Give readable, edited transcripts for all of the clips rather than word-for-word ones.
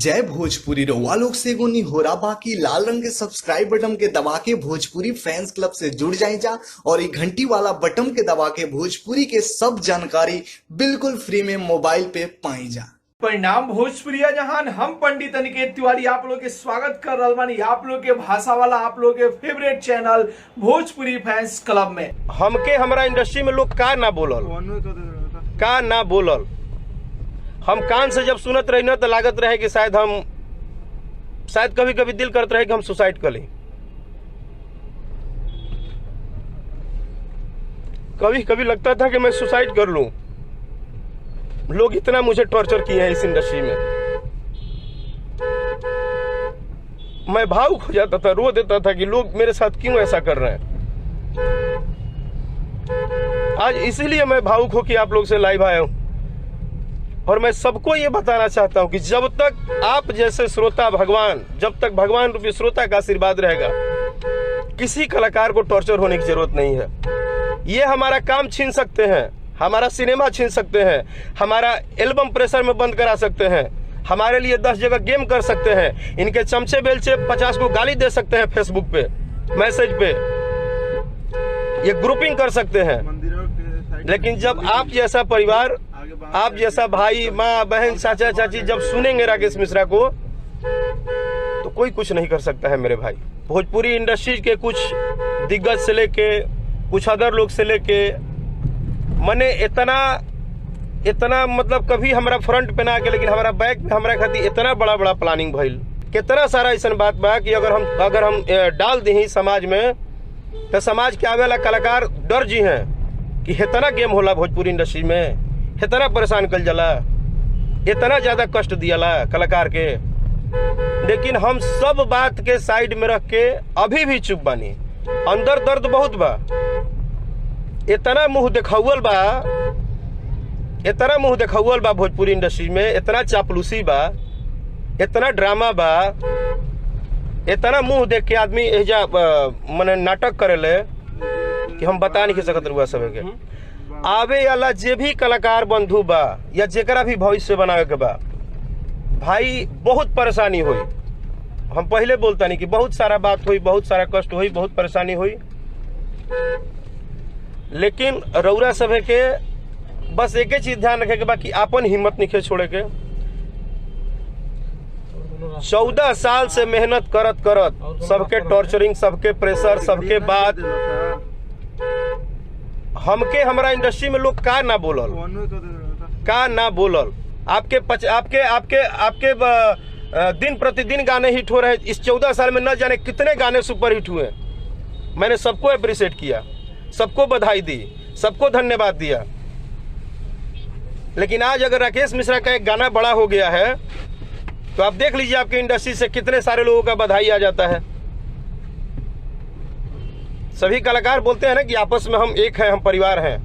जय भोजपुरी। रउआ लोग से एगो निहोरा बाकी लाल रंग के सब्सक्राइब बटन के दबा के भोजपुरी फैंस क्लब से जुड़ जाए जा और ये घंटी वाला बटन के दबा के भोजपुरी के सब जानकारी बिल्कुल फ्री में मोबाइल पे पाई जा। परिणाम भोजपुरिया जहान हम पंडित अनिकेत तिवारी आप लोग के स्वागत कर रहा बानी आप लोग के भाषा वाला आप लोग के favourite channel Bhojpuri fans club में। हमके हमरा इंडस्ट्री में लोग का ना बोलल हम कान से जब सुनत रही ना तो लागत रहे कि शायद कभी कभी दिल करता रहे कि हम सुसाइड कर लें। कभी कभी लगता था कि मैं सुसाइड कर लूं। लोग इतना मुझे टॉर्चर किए हैं इस इंडस्ट्री में। मैं भावुक हो जाता था, रो देता था कि लोग मेरे साथ क्यों ऐसा कर रहे हैं। आज इसीलिए मैं भावुक हो कि आप लोग से लाइव आया हूं और मैं सबको ये बताना चाहता हूं कि जब तक आप जैसे श्रोता जब तक भगवान रूपी श्रोता का आशीर्वाद रहेगा, किसी कलाकार को टॉर्चर होने की जरूरत नहीं है। ये हमारा काम छीन सकते हैं, हमारा सिनेमा छीन सकते हैं, हमारा एल्बम प्रेशर में बंद करा सकते हैं, हमारे लिए 10 जगह गेम कर सकते हैं, इनके चमचे बेलचे 50 को गाली दे सकते हैं फेसबुक पे, मैसेज पे, ये ग्रुपिंग कर सकते हैं। लेकिन जब आप जैसा परिवार, आप जैसा भाई, माँ, बहन, चाचा, चाची जब सुनेंगे राकेश मिश्रा को तो कोई कुछ नहीं कर सकता है मेरे भाई। भोजपुरी इंडस्ट्री के कुछ दिग्गज से लेके कुछ अदर लोग से लेके मने इतना मतलब कभी हमारा फ्रंट पे ना आके लेकिन हमारा बैक पे हमारा खातिर इतना बड़ा प्लानिंग भइल। कितना सारा ऐसा बात बा कि अगर हम डाल दी समाज में तो समाज के आवे वाला कलाकार डर जी हैं कि इतना गेम होला भोजपुरी इंडस्ट्री में, इतना परेशान कल जाला, इतना ज्यादा कष्ट दियाला कलाकार के। लेकिन हम सब बात के साइड में रख के अभी भी चुप बानी। अंदर दर्द बहुत बा, इतना मुंह देखावल बा भोजपुरी इंडस्ट्री में, इतना चापलूसी बा, इतना ड्रामा बा, इतना मुंह देख के आदमी एजा मने नाटक करेले कि हम बता नहीं सकत रुआ सब के। आवे वाला जे भी कलाकार बंधु बा या जेकरा भी भविष्य बनावे के बा, भाई बहुत परेशानी हुई। हम पहले बोलता नहीं कि बहुत सारा बात हुई, बहुत सारा कष्ट हुई, बहुत परेशानी हुई, लेकिन रउरा सभे के बस एक चीज ध्यान रखे के बा कि आपन हिम्मत नहीं छोड़े के। 14 साल से मेहनत करत सबके टॉर्चरिंग, सबके प्रेशर, सबके बाद हमके हमरा इंडस्ट्री में लोग का ना बोलल। आपके दिन प्रतिदिन गाने हिट हो रहे। इस 14 साल में न जाने कितने गाने सुपर हिट हुए। मैंने सबको अप्रिशिएट किया, सबको बधाई दी, सबको धन्यवाद दिया। लेकिन आज अगर राकेश मिश्रा का एक गाना बड़ा हो गया है तो आप देख लीजिए आपके इंडस्ट्री से कितने सारे लोगों का बधाई आ जाता है। सभी कलाकार बोलते हैं ना कि आपस में हम एक हैं, हम परिवार हैं,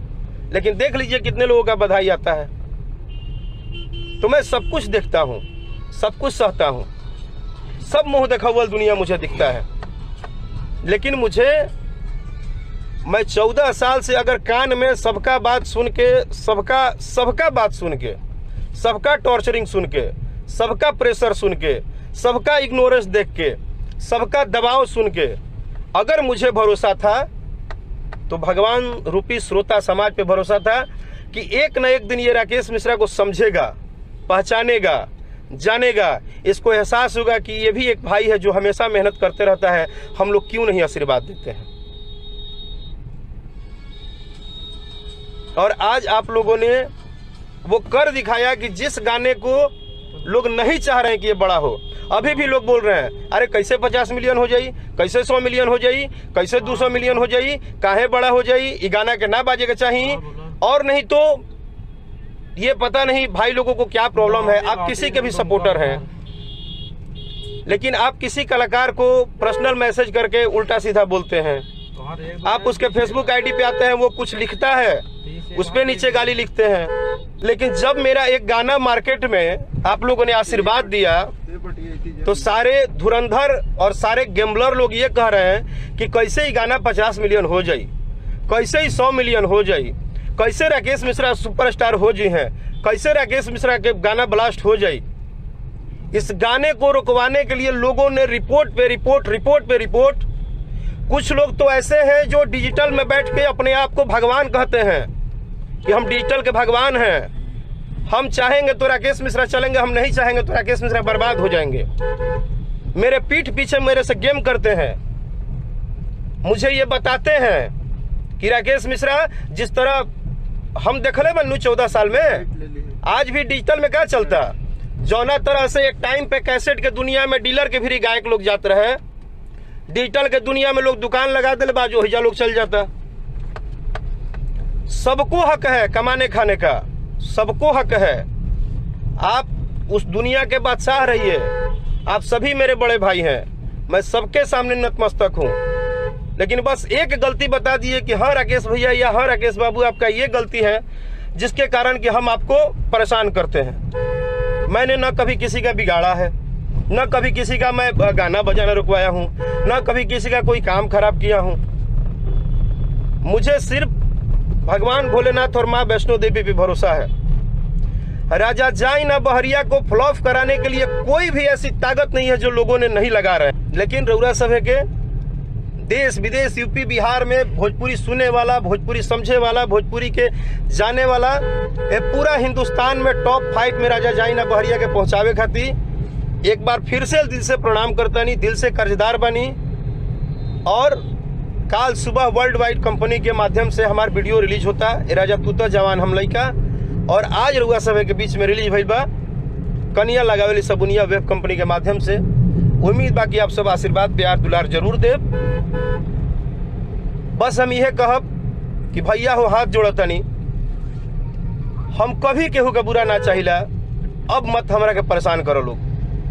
लेकिन देख लीजिए कितने लोगों का बधाई आता है। तो मैं सब कुछ देखता हूं, सब कुछ सहता हूं, सब मुंह देखावल दुनिया मुझे दिखता है। लेकिन मैं 14 साल से अगर कान में सबका बात सुन के, सबका बात सुन के, सबका टॉर्चरिंग सुन के, सबका प्रेशर सुन के, सबका इग्नोरेंस देख के, सबका दबाव सुन के अगर मुझे भरोसा था तो भगवान रूपी श्रोता समाज पे भरोसा था कि एक न एक दिन ये राकेश मिश्रा को समझेगा, पहचानेगा, जानेगा। इसको एहसास होगा कि ये भी एक भाई है जो हमेशा मेहनत करते रहता है, हम लोग क्यों नहीं आशीर्वाद देते हैं। और आज आप लोगों ने वो कर दिखाया कि जिस गाने को लोग नहीं चाह रहे हैं कि ये बड़ा हो, अभी भी लोग बोल रहे हैं अरे कैसे 50 मिलियन हो जाई, कैसे 100 मिलियन हो जाई, कैसे 200 मिलियन हो जाई, काहे बड़ा हो जाई, ये गाना के ना बाजे के चाहिए। और नहीं तो ये पता नहीं भाई लोगों को क्या प्रॉब्लम है। आप किसी के भी सपोर्टर हैं, लेकिन आप किसी कलाकार को पर्सनल मैसेज करके उल्टा सीधा बोलते हैं। आप उसके फेसबुक आईडी पे आते हैं, वो कुछ लिखता है, उस पे नीचे गाली लिखते हैं। लेकिन जब मेरा एक गाना मार्केट में आप लोगों ने आशीर्वाद दिया तो सारे धुरंधर और सारे गेम्बलर लोग ये कह रहे हैं कि कैसे ही गाना 50 मिलियन हो जाई, कैसे ही 100 मिलियन हो जाई, कैसे राकेश मिश्रा सुपरस्टार हो जी हैं, कैसे राकेश मिश्रा के गाना ब्लास्ट हो जाई। इस गाने को रुकवाने के लिए लोगों ने रिपोर्ट पे रिपोर्ट। कुछ लोग तो ऐसे हैं जो डिजिटल में बैठ के अपने आप को भगवान कहते हैं कि हम डिजिटल के भगवान हैं, हम चाहेंगे तो राकेश मिश्रा चलेंगे, हम नहीं चाहेंगे तो राकेश मिश्रा बर्बाद हो जाएंगे। मेरे पीठ पीछे मेरे से गेम करते हैं, मुझे ये बताते हैं कि राकेश मिश्रा जिस तरह हम देखले बन्नू 14 साल में, आज भी डिजिटल में क्या चलता, जौना तरह से एक टाइम पे कैसेट के दुनिया में डीलर के भी गायक लोग जाते रहे, डिजिटल के दुनिया में लोग दुकान लगा दे बाजू हिजा लोग चल जाता। सबको हक है कमाने खाने का, सबको हक है। आप उस दुनिया के बादशाह रहिए, आप सभी मेरे बड़े भाई हैं, मैं सबके सामने नतमस्तक हूं। लेकिन बस एक गलती बता दिए कि हाँ राकेश भैया या हाँ राकेश बाबू आपका ये गलती है जिसके कारण कि हम आपको परेशान करते हैं। मैंने न कभी किसी का बिगाड़ा है, न कभी किसी का मैं गाना बजाना रुकवाया हूं, न कभी किसी का कोई काम खराब किया हूं। मुझे सिर्फ भगवान भोलेनाथ और माँ वैष्णो देवी पे भरोसा है। राजा जाई ना बहरिया को फ्लॉप कराने के लिए कोई भी ऐसी ताकत नहीं है जो लोगों ने नहीं लगा रहे। लेकिन रउरा सभे के देश विदेश यूपी बिहार में भोजपुरी सुनने वाला, भोजपुरी समझे वाला, भोजपुरी के जाने वाला, ये पूरा हिंदुस्तान में टॉप 5 में राजा जाई ना बहरिया के पहुंचावे खातिर एक बार फिर से दिल से प्रणाम करता नहीं, दिल से कर्जदार बनी। और काल सुबह वर्ल्ड वाइड कंपनी के माध्यम से हमारा वीडियो रिलीज होता है, राजा तूता जवान हम लइका, और आज रउआ सभे के बीच में रिलीज भइल बा कनिया लगावेली सबुनिया वेब कंपनी के माध्यम से। उम्मीद बा कि आप सब आशीर्वाद प्यार दुलार जरूर देव। बस हम यह कहब कि भैया हो हाथ जोड़तनी, हम कभी केहू के बुरा ना चाहिला, अब मत हमरा के परेशान करो लोग,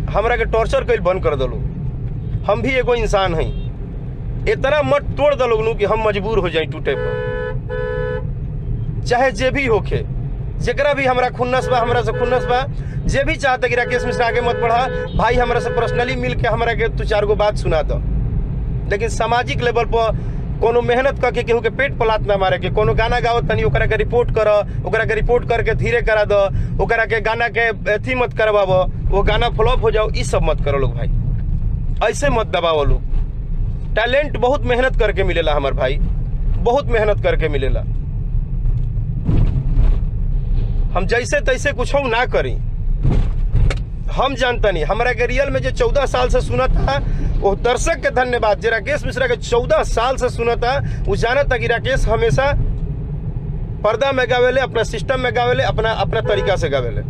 हमरा के टॉर्चर कइल बंद कर दो लोग। हम भी एगो इंसान हई, इतना मत तोड़ दो लोग कि हम मजबूर हो जाए टूटे पर। चाहे जे भी होखे, जेकरा भी हमरा खुन्नस बा, हमरा से खुन्नस बा, जे भी चाहते कि राकेश मिश्रा आगे मत बढ़ा, भाई हमरा से पर्सनली मिल के हमरा के 2-4 गो बात सुना दो। लेकिन सामाजिक लेवल पर कोनो मेहनत करके केहू के पेट पलात ना मारे के, कोनो गाना गाओ तनी ओकरा के रिपोर्ट कर, ओकरा के रिपोर्ट करके धीरे करा दो, ओकरा के गाना के अथी मत करवाव, वो गाना फ्लॉप हो जाओ, ई सब मत करो लोग भाई, ऐसे मत दबाओ लोग। टैलेंट बहुत मेहनत करके मिलेला हमार भाई, बहुत मेहनत करके मिलेला। हम जैसे तैसे कुछ ना करी, हम जानता नहीं। हमारा के रियल में जो 14 साल से सुना था वो दर्शक के धन्यवाद, जो राकेश मिश्रा के 14 साल से सुना था, वो जाना था कि राकेश हमेशा पर्दा में गावेले, अपना सिस्टम में गावेले, अपना तरीका से गावेले।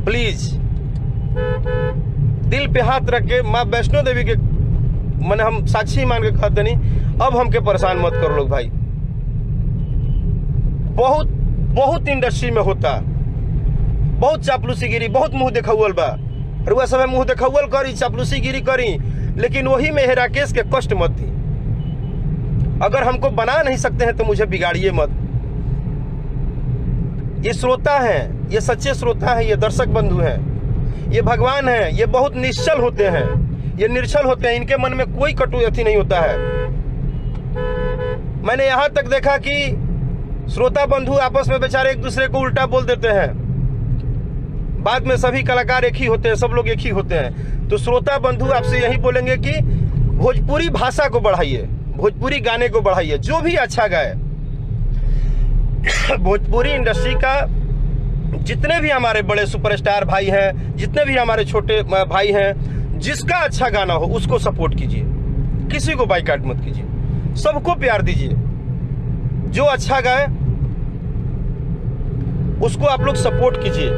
प्लीज दिल पे हाथ रख के माँ वैष्णो देवी के मैंने हम साक्षी मान के कहते नहीं, अब हमके परेशान मत करो लोग भाई। बहुत इंडस्ट्री में होता, बहुत चापलूसी गिरी, बहुत मुंह देखावल बा, रुआ सब मुंह देखावल करी, चापलूसी गिरी करी, लेकिन वही में राकेश के कष्ट मत दी। अगर हमको बना नहीं सकते हैं तो मुझे बिगाड़िए मत। ये श्रोता हैं, ये सच्चे श्रोता हैं, ये दर्शक बंधु हैं, ये भगवान हैं, ये बहुत निश्चल होते हैं, ये निर्छल होते हैं, इनके मन में कोई कटु अथी नहीं होता है। मैंने यहां तक देखा कि श्रोता बंधु आपस में बेचारे एक दूसरे को उल्टा बोल देते हैं, बाद में सभी कलाकार एक ही होते हैं, सब लोग एक ही होते हैं। तो श्रोता बंधु आपसे यही बोलेंगे कि भोजपुरी भाषा को बढ़ाइए, भोजपुरी गाने को बढ़ाइए, जो भी अच्छा गाए। भोजपुरी इंडस्ट्री का जितने भी हमारे बड़े सुपरस्टार भाई हैं, जितने भी हमारे छोटे भाई हैं, जिसका अच्छा गाना हो उसको सपोर्ट कीजिए, किसी को बाइकाट मत कीजिए, सबको प्यार दीजिए। जो अच्छा गाए उसको आप लोग सपोर्ट कीजिए।